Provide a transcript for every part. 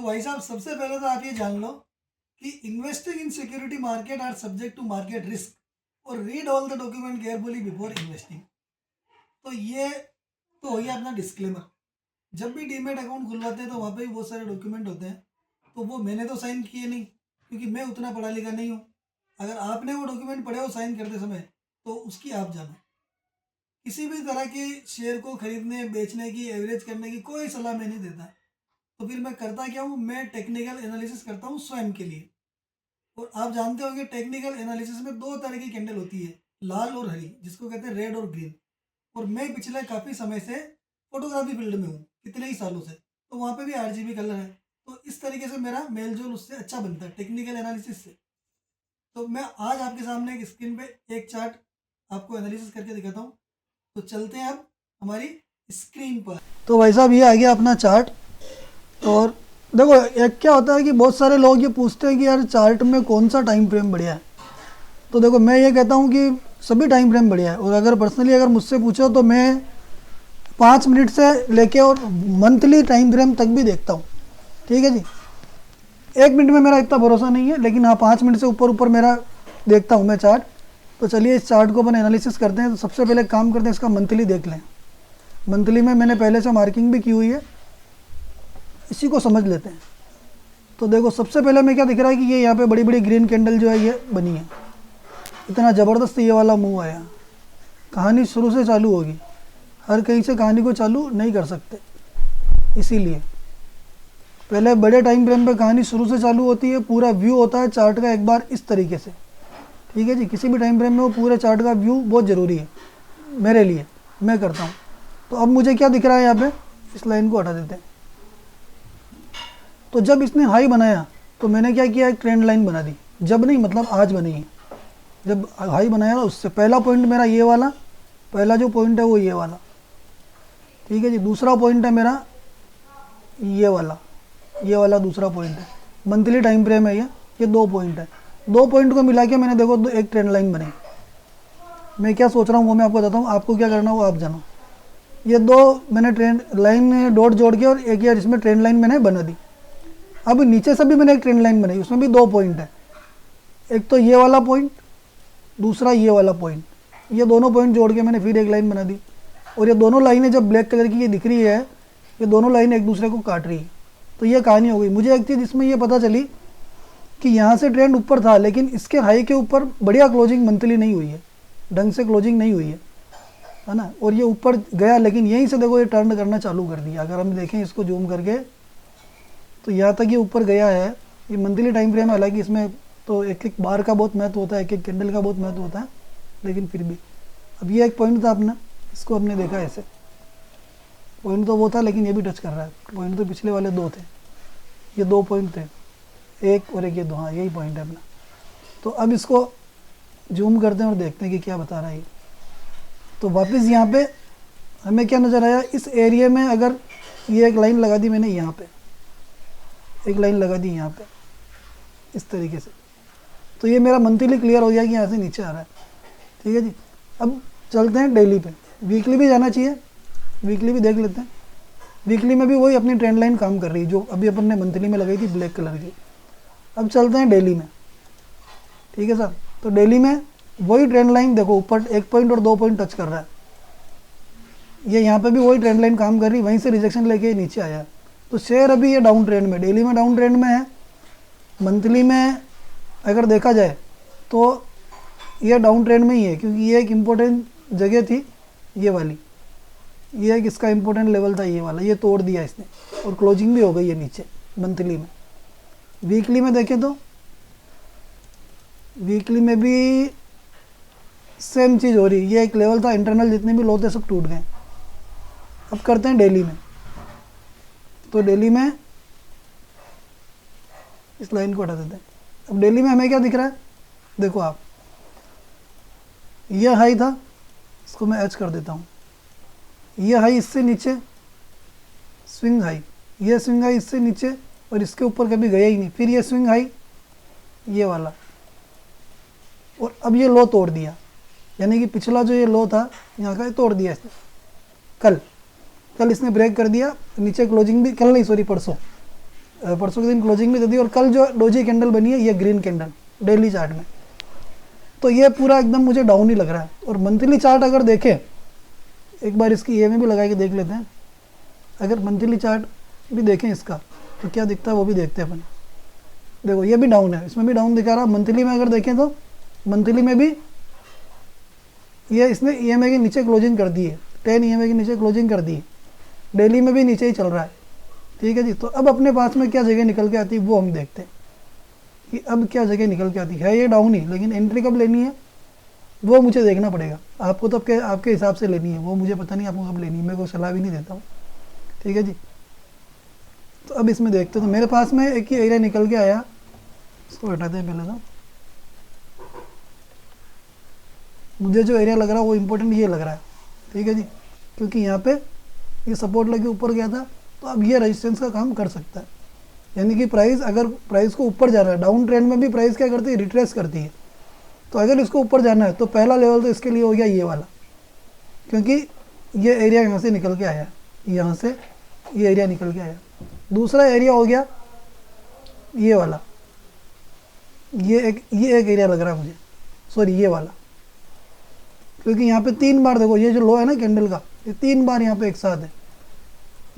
तो भाई साहब सबसे पहले तो आप ये जान लो कि investing in security market are subject to market risk और read all the document carefully before investing. तो ये तो हो गया अपना डिस्क्लेमर। जब भी डीमेट अकाउंट खुलवाते हैं तो वहाँ पे भी बहुत सारे डॉक्यूमेंट होते हैं, तो वो मैंने तो साइन किए नहीं क्योंकि मैं उतना पढ़ा लिखा नहीं हूँ। अगर आपने वो डॉक्यूमेंट पढ़े हो साइन करते समय तो उसकी आप जानो। किसी भी तरह के शेयर को खरीदने बेचने की एवरेज करने की कोई सलाह मैं नहीं देता। तो फिर मैं करता क्या हूँ, मैं टेक्निकल एनालिसिस करता हूँ स्वयं के लिए। और आप जानते होंगे टेक्निकल एनालिसिस में दो तरह की कैंडल होती है, लाल और हरी, जिसको कहते हैं रेड और ग्रीन। और मैं पिछले काफ़ी समय से फोटोग्राफी फील्ड में हूँ, कितने ही सालों से, तो वहाँ पे भी RGB कलर है। तो इस तरीके से मेरा मेल जोल उससे अच्छा बनता है टेक्निकल एनालिसिस से। तो मैं आज आपके सामने एक स्क्रीन पे एक चार्ट आपको एनालिसिस करके दिखाता हूँ। तो चलते हैं अब हमारी स्क्रीन पर। तो भाई साहब ये आ गया अपना चार्ट। और देखो एक क्या होता है कि बहुत सारे लोग ये पूछते हैं कि यार चार्ट में कौन सा टाइम फ्रेम बढ़िया है। तो देखो मैं ये कहता हूँ कि सभी टाइम फ्रेम बढ़िया है। और अगर पर्सनली अगर मुझसे पूछो तो मैं 5 मिनट से लेके और मंथली टाइम फ्रेम तक भी देखता हूँ। ठीक है जी, 1 मिनट में मेरा इतना भरोसा नहीं है, लेकिन हाँ 5 मिनट से ऊपर ऊपर मेरा देखता हूँ मैं चार्ट। तो चलिए इस चार्ट को अपन एनालिसिस करते हैं। तो सबसे पहले काम करते हैं, इसका मंथली देख लें। मंथली में मैंने पहले से मार्किंग भी की हुई है, इसी को समझ लेते हैं। तो देखो सबसे पहले मैं क्या दिख रहा है कि ये यहाँ पे बड़ी बड़ी ग्रीन कैंडल जो है ये बनी है। इतना ज़बरदस्त ये वाला मूव आया। कहानी शुरू से चालू होगी, हर कहीं से कहानी को चालू नहीं कर सकते, इसीलिए पहले बड़े टाइम फ्रेम पे कहानी शुरू से चालू होती है। पूरा व्यू होता है चार्ट का एक बार इस तरीके से। ठीक है जी, किसी भी टाइम फ्रेम में वो पूरे चार्ट का व्यू बहुत ज़रूरी है मेरे लिए, मैं करता हूँ। तो अब मुझे क्या दिख रहा है यहाँ पे, इस लाइन को हटा देते हैं। तो जब इसने हाई बनाया तो मैंने क्या किया, एक ट्रेंड लाइन बना दी। जब नहीं मतलब आज बनी है। जब हाई बनाया ना उससे पहला पॉइंट मेरा ये वाला, पहला जो पॉइंट है वो ये वाला। ठीक है जी, दूसरा पॉइंट है मेरा ये वाला दूसरा पॉइंट है। मंथली टाइम फ्रेम है ये 2 पॉइंट है। 2 पॉइंट को मिला के मैंने देखो एक ट्रेंड लाइन बनी। मैं क्या सोच रहा हूँ वो मैं आपको बताता हूँ, आपको क्या करना हो आप जानो। ये 2 मैंने ट्रेंड लाइन डॉट जोड़ के और एक यार इसमें ट्रेंड लाइन मैंने बना दी। अब नीचे से भी मैंने एक ट्रेंड लाइन बनाई, उसमें भी 2 पॉइंट है। एक तो ये वाला पॉइंट, दूसरा ये वाला पॉइंट। ये दोनों पॉइंट जोड़ के मैंने फिर एक लाइन बना दी। और ये दोनों लाइनें जब ब्लैक कलर की ये दिख रही है, ये दोनों लाइनें एक दूसरे को काट रही है। तो ये कहानी हो गई। मुझे एक चीज़ इसमें ये पता चली कि यहाँ से ट्रेंड ऊपर था, लेकिन इसके हाई के ऊपर बढ़िया क्लोजिंग मंथली नहीं हुई है, ढंग से क्लोजिंग नहीं हुई है ना। और ये ऊपर गया, लेकिन यहीं से देखो ये टर्न करना चालू कर दिया। अगर हम देखें इसको जूम करके तो यहाँ तक ये ऊपर गया है। ये मंथली टाइम फ्रेम है, हालांकि इसमें तो एक एक बार का बहुत महत्व होता है, एक एक कैंडल का बहुत महत्व होता है, लेकिन फिर भी अब ये एक पॉइंट था अपना, इसको हमने देखा ऐसे। पॉइंट तो वो था, लेकिन ये भी टच कर रहा है। पॉइंट तो पिछले वाले 2 थे, ये 2 पॉइंट थे, एक और एक ये 2। हाँ यही पॉइंट है अपना। तो अब इसको जूम करते हैं और देखते हैं कि क्या बता रहा है ये। तो वापस यहाँ पे हमें क्या नज़र आया, इस एरिया में अगर ये एक लाइन लगा दी मैंने, यहाँ पे एक लाइन लगा दी यहाँ पे इस तरीके से, तो ये मेरा मंथली क्लियर हो गया कि यहाँ से नीचे आ रहा है। ठीक है जी, अब चलते हैं डेली पे। वीकली भी जाना चाहिए, वीकली भी देख लेते हैं। वीकली में भी वही अपनी ट्रेंड लाइन काम कर रही है जो अभी अपन ने मंथली में लगाई थी ब्लैक कलर की। अब चलते हैं डेली में। ठीक है सर, तो डेली में वही ट्रेंड लाइन देखो, ऊपर 1 पॉइंट और 2 पॉइंट टच कर रहा है। ये यहाँ पे भी वही ट्रेंड लाइन काम कर रही, वहीं से रिजेक्शन लेके नीचे आया। तो शेयर अभी ये डाउन ट्रेंड में, डेली में डाउन ट्रेंड में है। मंथली में अगर देखा जाए तो ये डाउन ट्रेंड में ही है, क्योंकि ये एक इम्पोर्टेंट जगह थी ये वाली, ये एक इसका इम्पोर्टेंट लेवल था ये वाला, ये तोड़ दिया इसने और क्लोजिंग भी हो गई है नीचे मंथली में। वीकली में देखें तो वीकली में भी सेम चीज़ हो रही है। ये एक लेवल था, इंटरनल जितने भी लो थे सब टूट गए। अब करते हैं डेली में। तो डेली में इस लाइन को हटा देते हैं। अब डेली में हमें क्या दिख रहा है, देखो आप, ये हाई था, इसको मैं एच कर देता हूँ। ये हाई इससे नीचे स्विंग हाई, ये स्विंग हाई इससे नीचे, और इसके ऊपर कभी गया ही नहीं। फिर ये स्विंग हाई ये वाला, और अब ये लो तोड़ दिया। यानी कि पिछला जो ये लो था यहाँ का, ये तोड़ दिया इसने। कल इसने ब्रेक कर दिया, नीचे क्लोजिंग भी, कल नहीं सॉरी परसों, परसों के दिन क्लोजिंग भी दे दी, और कल जो डोजी कैंडल बनी है ये ग्रीन कैंडल डेली चार्ट में, तो ये पूरा एकदम मुझे डाउन ही लग रहा है। और मंथली चार्ट अगर देखें, एक बार इसकी ये में भी लगा के देख लेते हैं, अगर मंथली चार्ट भी देखें इसका तो क्या दिखता है वो भी देखते हैं अपन। देखो ये भी डाउन है, इसमें भी डाउन दिखा रहा। मंथली में अगर देखें तो मंथली में भी ये इसने EMA के नीचे क्लोजिंग कर दी है, 10 EMA के नीचे क्लोजिंग कर दी है। डेली में भी नीचे ही चल रहा है, ठीक है जी। तो अब अपने पास में क्या जगह निकल के आती है वो हम देखते हैं कि अब क्या जगह निकल के आती है। ये डाउन ही, लेकिन एंट्री कब लेनी है वो मुझे देखना पड़ेगा। आपको तो आपके हिसाब से लेनी है, वो मुझे पता नहीं आपको कब लेनी है, मैं कोई सलाह भी नहीं देता हूँ, ठीक है जी। तो अब इसमें देखते हैं, तो मेरे पास में एक ही एरिया निकल के आया, इसको हटाते हैं पहले। तो मुझे जो एरिया लग रहा है वो इम्पोर्टेंट ये लग रहा है, ठीक है जी, क्योंकि यहाँ पे ये सपोर्ट लगे ऊपर गया था, तो अब ये रेजिस्टेंस का काम कर सकता है। यानी कि प्राइस, अगर प्राइस को ऊपर जाना है, डाउन ट्रेंड में भी प्राइस क्या करती है, रिट्रेस करती है। तो अगर इसको ऊपर जाना है तो पहला लेवल तो इसके लिए हो गया ये वाला, क्योंकि ये एरिया यहाँ से निकल के आया, यहाँ से ये एरिया निकल के आया। दूसरा एरिया हो गया ये वाला, ये एक एरिया लग रहा है मुझे, सॉरी ये वाला, क्योंकि यहाँ पे 3 बार देखो, ये जो लो है ना कैंडल का, ये 3 बार यहाँ पे एक साथ है।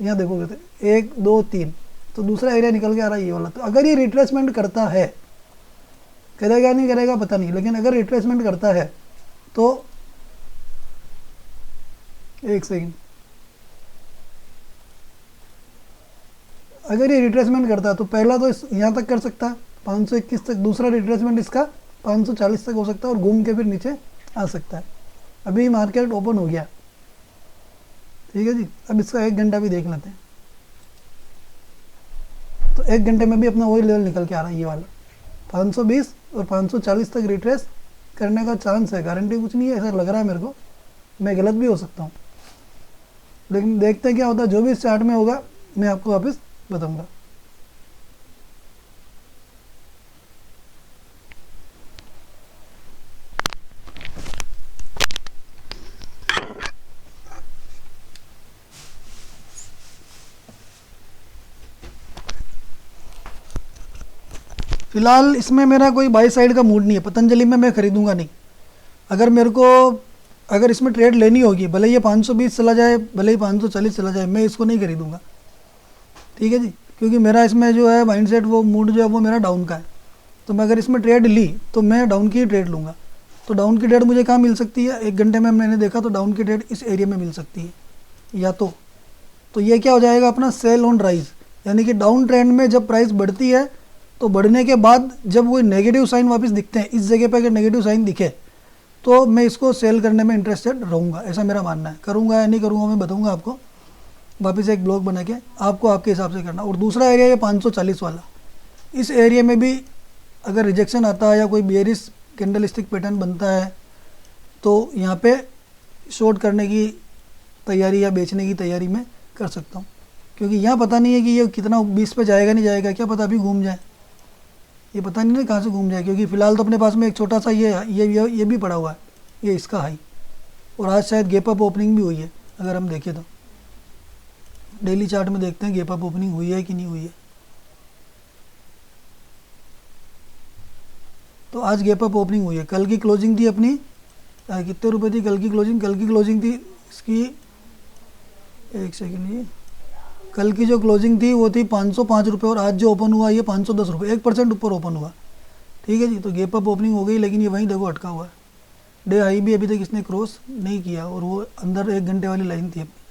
यहाँ देखोगे तो 1 2 3, तो दूसरा एरिया निकल के आ रहा है ये वाला। तो अगर ये रिट्रेसमेंट करता है, करेगा नहीं करेगा पता नहीं, लेकिन अगर रिट्रेसमेंट करता है तो एक सेकेंड, अगर ये रिट्रेसमेंट करता है तो पहला तो यहाँ तक कर सकता है 521 तक, दूसरा रिट्रेसमेंट इसका 540 तक हो सकता है और घूम के फिर नीचे आ सकता है। अभी मार्केट ओपन हो गया, ठीक है जी। अब इसका 1 घंटा भी देख लेते हैं, तो 1 घंटे में भी अपना वही लेवल निकल के आ रहा है ये वाला 520 और 540 तक रिट्रेस करने का चांस है। गारंटी कुछ नहीं है, ऐसा लग रहा है मेरे को, मैं गलत भी हो सकता हूँ, लेकिन देखते हैं क्या होता है। जो भी इस चार्ट में होगा मैं आपको वापस बताऊंगा। फिलहाल इसमें मेरा कोई बाई साइड का मूड नहीं है, पतंजलि में मैं खरीदूंगा नहीं। अगर मेरे को अगर इसमें ट्रेड लेनी होगी, भले ये 520 चला जाए, भले ही 540 चला जाए, मैं इसको नहीं खरीदूंगा, ठीक है जी। क्योंकि मेरा इसमें जो है माइंडसेट, वो मूड जो है वो मेरा डाउन का है। तो मैं अगर इसमें ट्रेड ली तो मैं डाउन की ट्रेड लूँगा। तो डाउन की ट्रेड मुझे कहाँ मिल सकती है, 1 घंटे में मैंने देखा तो डाउन की ट्रेड इस एरिया में मिल सकती है। या तो ये क्या हो जाएगा अपना सेल ऑन राइज, यानी कि डाउन ट्रेंड में जब प्राइस बढ़ती है तो बढ़ने के बाद जब वो नेगेटिव साइन वापस दिखते हैं, इस जगह पे अगर नेगेटिव साइन दिखे तो मैं इसको सेल करने में इंटरेस्टेड रहूँगा, ऐसा मेरा मानना है। करूँगा या नहीं करूँगा मैं बताऊँगा आपको वापस एक ब्लॉग बना के, आपको आपके हिसाब से करना। और दूसरा एरिया ये 540 वाला, इस एरिया में भी अगर रिजेक्शन आता है या कोई बेयरिश कैंडलस्टिक पैटर्न बनता है तो यहाँ पे शॉर्ट करने की तैयारी या बेचने की तैयारी में कर सकता हूँ, क्योंकि यहाँ पता नहीं है कि ये कितना 20 पे जाएगा नहीं जाएगा, क्या पता अभी घूम जाए, ये पता नहीं ना कहाँ से घूम जाए। क्योंकि फ़िलहाल तो अपने पास में एक छोटा सा ये भी पड़ा हुआ है, ये इसका हाई, और आज शायद गैप अप ओपनिंग भी हुई है। अगर हम देखें तो डेली चार्ट में देखते हैं गैप अप ओपनिंग हुई है कि नहीं हुई है। तो आज गैप अप ओपनिंग हुई है। कल की क्लोजिंग थी अपनी कितने रुपए थी कल की क्लोजिंग थी इसकी, एक सेकेंड, ये कल की जो क्लोजिंग थी वो थी 505 रुपये, और आज जो ओपन हुआ ये 510 रुपये, 1% ऊपर ओपन हुआ, ठीक है जी। तो गैप अप ओपनिंग हो गई, लेकिन ये वहीं देखो अटका हुआ है। डे हाई भी अभी तक इसने क्रॉस नहीं किया, और वो अंदर 1 घंटे वाली लाइन थी अपनी।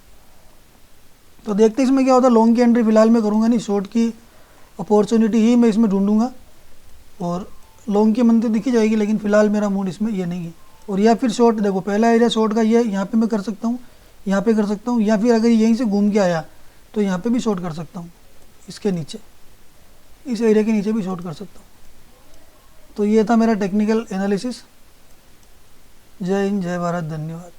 तो देखते हैं इसमें क्या होता है। लॉन्ग की एंट्री फिलहाल मैं करूँगा नहीं, शॉर्ट की अपॉर्चुनिटी ही मैं इसमें ढूंढूंगा, और लॉन्ग की मंथली दिखी जाएगी, लेकिन फिलहाल मेरा मूड इसमें ये नहीं है। और या फिर शॉर्ट, देखो पहला एरिया शॉर्ट का ये यहाँ पे मैं कर सकता हूँ, यहाँ पे कर सकता हूँ, या फिर अगर यहीं से घूम के आया तो यहाँ पे भी शॉर्ट कर सकता हूँ, इसके नीचे, इस एरिया के नीचे भी शॉर्ट कर सकता हूँ। तो ये था मेरा टेक्निकल एनालिसिस। जय हिंद, जय भारत, धन्यवाद।